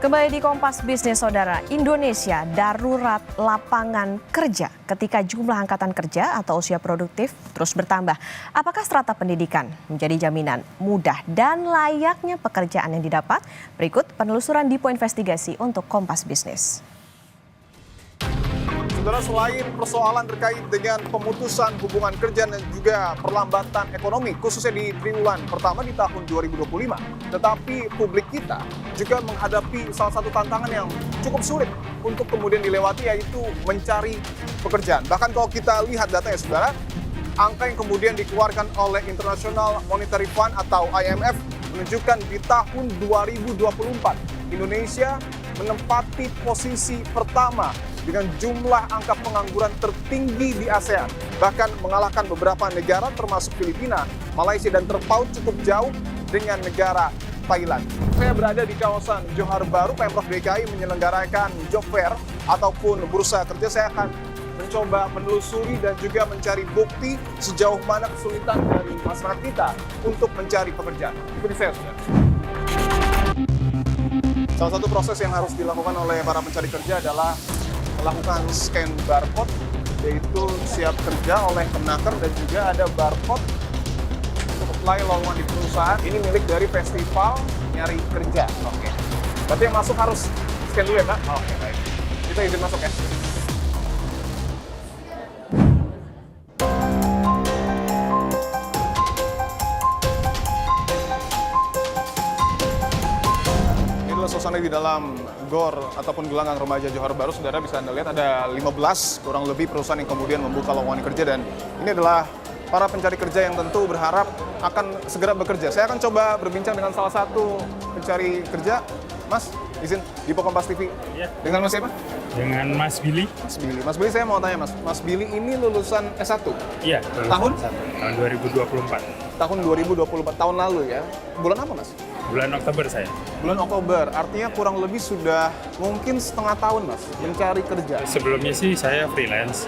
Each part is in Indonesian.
Kembali di Kompas Bisnis, Saudara. Indonesia darurat lapangan kerja ketika jumlah angkatan kerja atau usia produktif terus bertambah. Apakah strata pendidikan menjadi jaminan mudah dan layaknya pekerjaan yang didapat? Berikut penelusuran Dipo Investigasi untuk Kompas Bisnis. Saudara, selain persoalan terkait dengan pemutusan hubungan kerja dan juga perlambatan ekonomi, khususnya di triwulan pertama di tahun 2025, tetapi publik kita juga menghadapi salah satu tantangan yang cukup sulit untuk kemudian dilewati, yaitu mencari pekerjaan. Bahkan kalau kita lihat data ya saudara, angka yang kemudian dikeluarkan oleh International Monetary Fund atau IMF menunjukkan di tahun 2024 Indonesia menempati posisi pertama dengan jumlah angka pengangguran tertinggi di ASEAN, bahkan mengalahkan beberapa negara termasuk Filipina, Malaysia, dan terpaut cukup jauh dengan negara Thailand. Saya berada di kawasan Johor Bahru. Pemprov DKI menyelenggarakan job fair ataupun bursa kerja. Saya akan mencoba menelusuri dan juga mencari bukti sejauh mana kesulitan dari masyarakat kita untuk mencari pekerjaan. Ikuti saya, saudara. Salah satu proses yang harus dilakukan oleh para pencari kerja adalah melakukan scan barcode, yaitu siap kerja oleh penaker, dan juga ada barcode untuk apply lowongan di perusahaan. Ini milik dari festival nyari kerja. Oke. Berarti yang masuk harus scan dulu ya, Kak? Oke, baik. Kita izin masuk ya. Suasana di dalam GOR ataupun gelanggang remaja Johor Bahru, saudara, bisa Anda lihat ada 15 kurang lebih perusahaan yang kemudian membuka lowongan kerja, dan ini adalah para pencari kerja yang tentu berharap akan segera bekerja. Saya akan coba berbincang dengan salah satu pencari kerja. Mas, izin di Kompas TV. Ya. Dengan Mas siapa? Dengan Mas Billy. Mas Billy. Mas Billy, saya mau tanya Mas. Mas Billy ini lulusan S1? Iya. Tahun? Tahun 2024. Tahun 2024, tahun lalu ya. Bulan apa Mas? Bulan Oktober saya. Bulan Oktober, artinya kurang lebih sudah mungkin setengah tahun Mas mencari kerja. Sebelumnya sih saya freelance,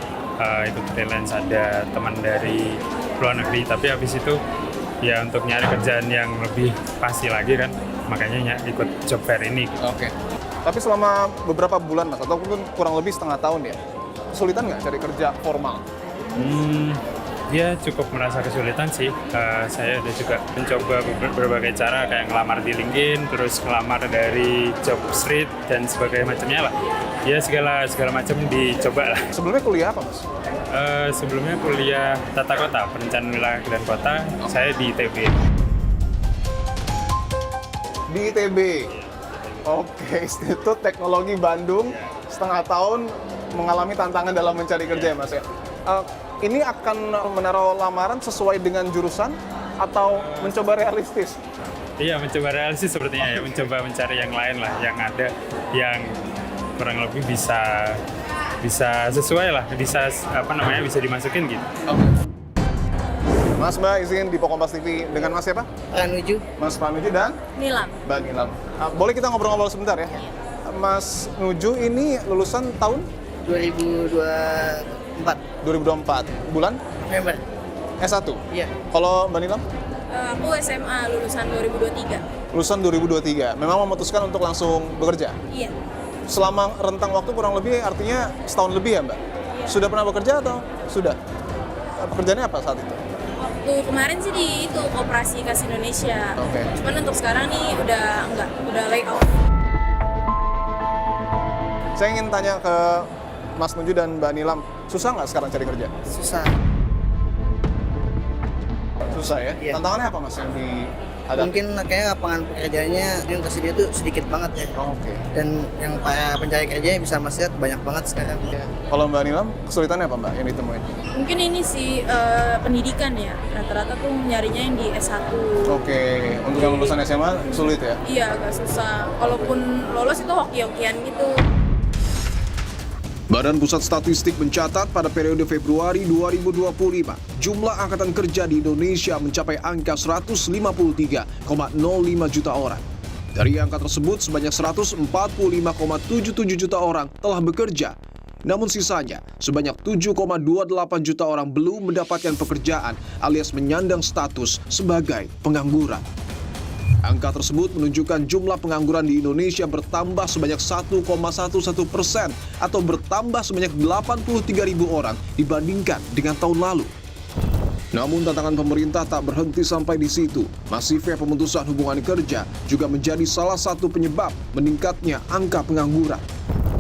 ikut freelance, ada teman dari luar negeri, tapi habis itu ya untuk nyari kerjaan yang lebih pasti lagi kan, makanya ikut job fair ini. Oke. Tapi selama beberapa bulan Mas, ataupun kurang lebih setengah tahun ya, kesulitan nggak cari kerja formal? Ya cukup merasa kesulitan sih. Saya ada juga mencoba berbagai cara, kayak ngelamar di LinkedIn, terus ngelamar dari job street dan sebagainya macamnya lah. Ya segala macam dicoba lah. Sebelumnya kuliah apa Mas? Sebelumnya kuliah tata kota, perencanaan wilayah dan kota. Saya di ITB. Di ITB. Oke, Institut Teknologi Bandung. Setengah tahun mengalami tantangan dalam mencari kerja ya Mas ya. Ini akan menaruh lamaran sesuai dengan jurusan atau mencoba realistis? Iya, mencoba realistis sepertinya ya, mencoba mencari yang lain lah, yang ada, yang kurang lebih bisa sesuai lah, bisa bisa dimasukin gitu. Oke. Mas, Mbak, izin di Kompas TV dengan Mas siapa? Pranuju. Mas Pranuju dan? Nilam. Mbak Nilam. Boleh kita ngobrol-ngobrol sebentar ya? Mas Nuju ini lulusan tahun? 2024. Bulan? November. S1? Iya. Kalau Mbak Nilam? Aku SMA lulusan 2023. Lulusan 2023. Memang memutuskan untuk langsung bekerja? Iya. Selama rentang waktu kurang lebih, artinya setahun lebih ya Mbak? Iya. Sudah pernah bekerja atau? Sudah? Pekerjaannya apa saat itu? Waktu kemarin sih di itu Koperasi Kas Indonesia. Oke. Cuman untuk sekarang nih udah lay off. Saya ingin tanya ke Mas Nuju dan Mbak Nilam, susah nggak sekarang cari kerja? Susah. Susah ya? Iya. Tantangannya apa Mas yang dihadapi? Mungkin kayak lapangan pekerjaannya yang tersedia tuh sedikit banget ya. Oke. Dan yang para pencari kerja bisa Mas lihat banyak banget sekarang. Kalau Mbak Nilam, kesulitannya apa Mbak yang ditemuin? Mungkin ini sih pendidikan ya. Rata-rata tuh nyarinya yang di S1. Oke, untuk yang lulusan SMA sulit ya? Iya, agak susah. Kalaupun lolos itu hoki-hokian gitu. Badan Pusat Statistik mencatat pada periode Februari 2025, jumlah angkatan kerja di Indonesia mencapai angka 153,05 juta orang. Dari angka tersebut, sebanyak 145,77 juta orang telah bekerja. Namun sisanya, sebanyak 7,28 juta orang belum mendapatkan pekerjaan alias menyandang status sebagai pengangguran. Angka tersebut menunjukkan jumlah pengangguran di Indonesia bertambah sebanyak 1,11% atau bertambah sebanyak 83.000 orang dibandingkan dengan tahun lalu. Namun tantangan pemerintah tak berhenti sampai di situ. Masifnya pemutusan hubungan kerja juga menjadi salah satu penyebab meningkatnya angka pengangguran.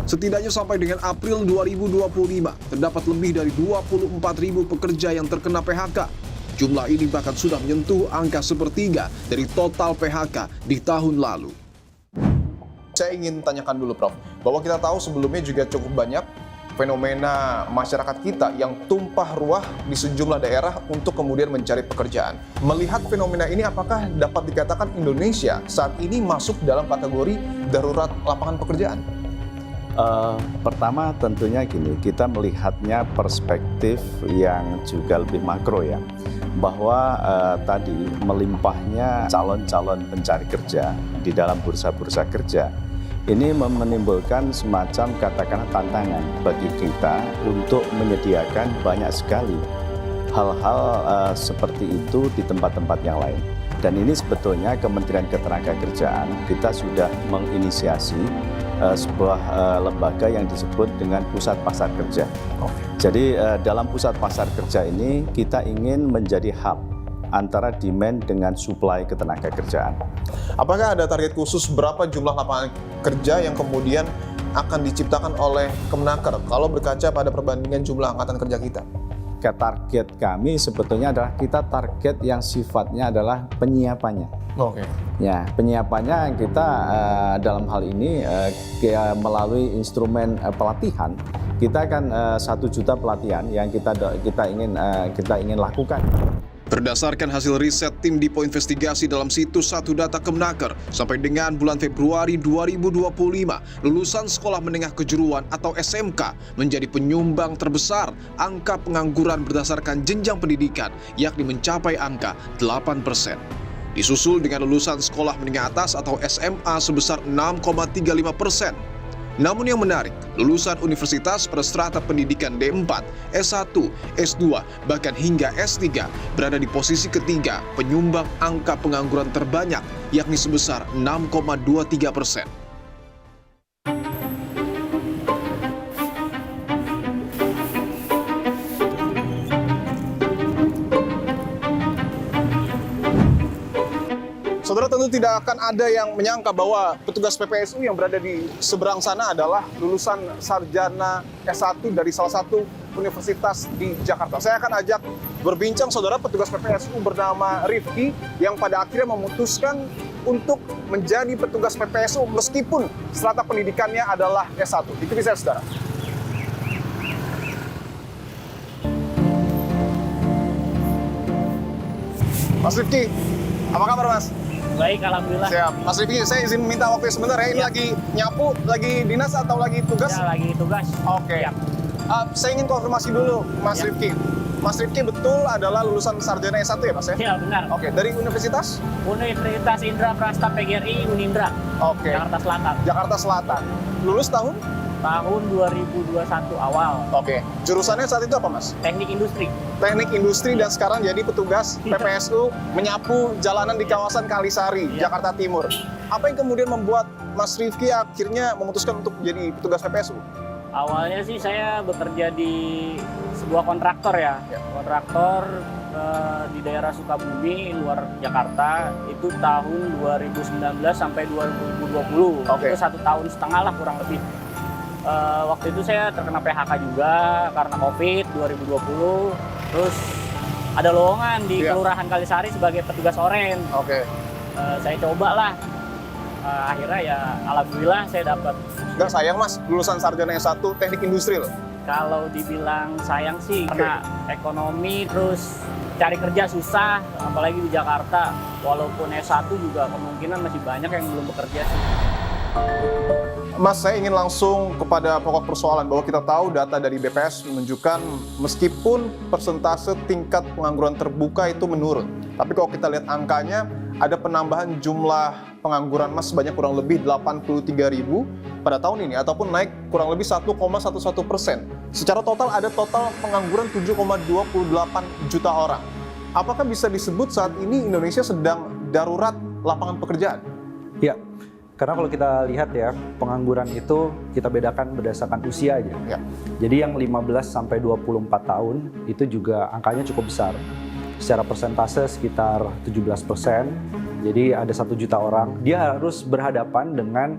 Setidaknya sampai dengan April 2025, terdapat lebih dari 24.000 pekerja yang terkena PHK. Jumlah ini bahkan sudah menyentuh angka sepertiga dari total PHK di tahun lalu. Saya ingin tanyakan dulu Prof, bahwa kita tahu sebelumnya juga cukup banyak fenomena masyarakat kita yang tumpah ruah di sejumlah daerah untuk kemudian mencari pekerjaan. Melihat fenomena ini, apakah dapat dikatakan Indonesia saat ini masuk dalam kategori darurat lapangan pekerjaan? Pertama tentunya gini, kita melihatnya perspektif yang juga lebih makro ya, bahwa tadi melimpahnya calon-calon pencari kerja di dalam bursa-bursa kerja ini menimbulkan semacam katakanlah tantangan bagi kita untuk menyediakan banyak sekali hal-hal seperti itu di tempat-tempat yang lain. Dan ini sebetulnya Kementerian Ketenagakerjaan kita sudah menginisiasi sebuah lembaga yang disebut dengan Pusat Pasar Kerja. Jadi dalam Pusat Pasar Kerja ini kita ingin menjadi hub antara demand dengan supply ketenagakerjaan. Apakah ada target khusus berapa jumlah lapangan kerja yang kemudian akan diciptakan oleh Kemenaker kalau berkaca pada perbandingan jumlah angkatan kerja kita? Target kami sebetulnya adalah kita target yang sifatnya adalah penyiapannya. Oke. Ya, penyiapannya kita dalam hal ini melalui instrumen pelatihan, kita akan 1 juta pelatihan yang kita ingin lakukan. Berdasarkan hasil riset tim Dipo Investigasi dalam situs Satu Data Kemenaker, sampai dengan bulan Februari 2025, lulusan sekolah menengah kejuruan atau SMK menjadi penyumbang terbesar angka pengangguran berdasarkan jenjang pendidikan, yakni mencapai angka 8%. Disusul dengan lulusan sekolah menengah atas atau SMA sebesar 6,35%. Namun yang menarik, lulusan universitas pada strata pendidikan D4, S1, S2, bahkan hingga S3 berada di posisi ketiga penyumbang angka pengangguran terbanyak, yakni sebesar 6,23%. Saudara, tentu tidak akan ada yang menyangka bahwa petugas PPSU yang berada di seberang sana adalah lulusan sarjana S1 dari salah satu universitas di Jakarta. Saya akan ajak berbincang saudara petugas PPSU bernama Rifki yang pada akhirnya memutuskan untuk menjadi petugas PPSU meskipun strata pendidikannya adalah S1. Ikuti saya saudara. Mas Rifki, apa kabar Mas? Baik, alhamdulillah. Siap. Mas Rifki, saya izin minta waktu sebentar ya. Ini lagi nyapu, lagi dinas atau lagi tugas? Ya, lagi tugas. Oke. Saya ingin konfirmasi dulu, Mas Rifki. Mas Rifki betul adalah lulusan sarjana S1 ya, Mas ya? Ya, benar. Oke, dari universitas? Universitas Indra Prasta PGRI Unindra. Oke. Jakarta Selatan. Jakarta Selatan. Lulus tahun? Tahun 2021 awal. Oke. Jurusannya saat itu apa, Mas? Teknik industri. Teknik industri dan sekarang jadi petugas PPSU menyapu jalanan di kawasan Kalisari, Jakarta Timur. Apa yang kemudian membuat Mas Rifki akhirnya memutuskan untuk jadi petugas PPSU? Awalnya sih saya bekerja di sebuah kontraktor ya. Kontraktor di daerah Sukabumi, luar Jakarta. Itu tahun 2019 sampai 2020. Oke. Itu 1,5 tahun lah kurang lebih. Waktu itu saya terkena PHK juga karena COVID 2020. Terus ada lowongan di Kelurahan Kalisari sebagai petugas oren. Oke. Saya cobalah. Akhirnya ya alhamdulillah saya dapat. Nggak sayang Mas, lulusan sarjana S1 teknik industri loh. Kalau dibilang sayang sih karena ekonomi, terus cari kerja susah, apalagi di Jakarta. Walaupun S1 juga kemungkinan masih banyak yang belum bekerja sih. Mas, saya ingin langsung kepada pokok persoalan bahwa kita tahu data dari BPS menunjukkan meskipun persentase tingkat pengangguran terbuka itu menurun. Tapi kalau kita lihat angkanya, ada penambahan jumlah pengangguran Mas sebanyak kurang lebih 83.000 pada tahun ini, ataupun naik kurang lebih 1,11%. Secara total ada total pengangguran 7,28 juta orang. Apakah bisa disebut saat ini Indonesia sedang darurat lapangan pekerjaan? Ya, karena kalau kita lihat ya, pengangguran itu kita bedakan berdasarkan usia aja. Ya. Jadi yang 15 sampai 24 tahun itu juga angkanya cukup besar. Secara persentase sekitar 17%. Jadi ada 1 juta orang, dia harus berhadapan dengan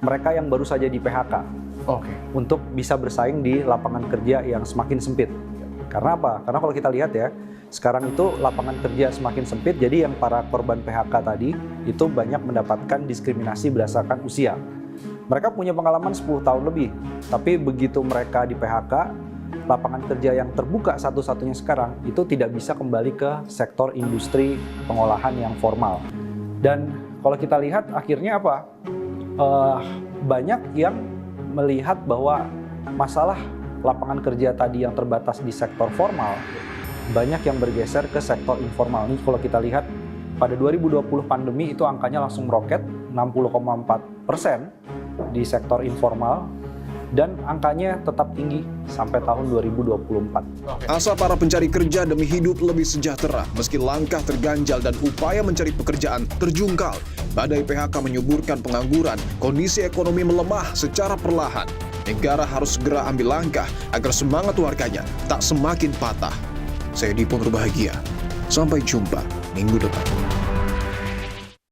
mereka yang baru saja di PHK. Oke. Untuk bisa bersaing di lapangan kerja yang semakin sempit. Karena apa? Karena kalau kita lihat ya, sekarang itu lapangan kerja semakin sempit, jadi yang para korban PHK tadi itu banyak mendapatkan diskriminasi berdasarkan usia. Mereka punya pengalaman 10 tahun lebih, tapi begitu mereka di PHK, lapangan kerja yang terbuka satu-satunya sekarang itu tidak bisa kembali ke sektor industri pengolahan yang formal. Dan kalau kita lihat akhirnya apa? Banyak yang melihat bahwa masalah lapangan kerja tadi yang terbatas di sektor formal, banyak yang bergeser ke sektor informal. Ini kalau kita lihat pada 2020 pandemi itu angkanya langsung meroket 60,4% di sektor informal dan angkanya tetap tinggi sampai tahun 2024. Asa para pencari kerja demi hidup lebih sejahtera meski langkah terganjal dan upaya mencari pekerjaan terjungkal. Badai PHK menyuburkan pengangguran, kondisi ekonomi melemah secara perlahan. Negara harus segera ambil langkah agar semangat warganya tak semakin patah. Saya Dipo Nurbahagia. Sampai jumpa minggu depan.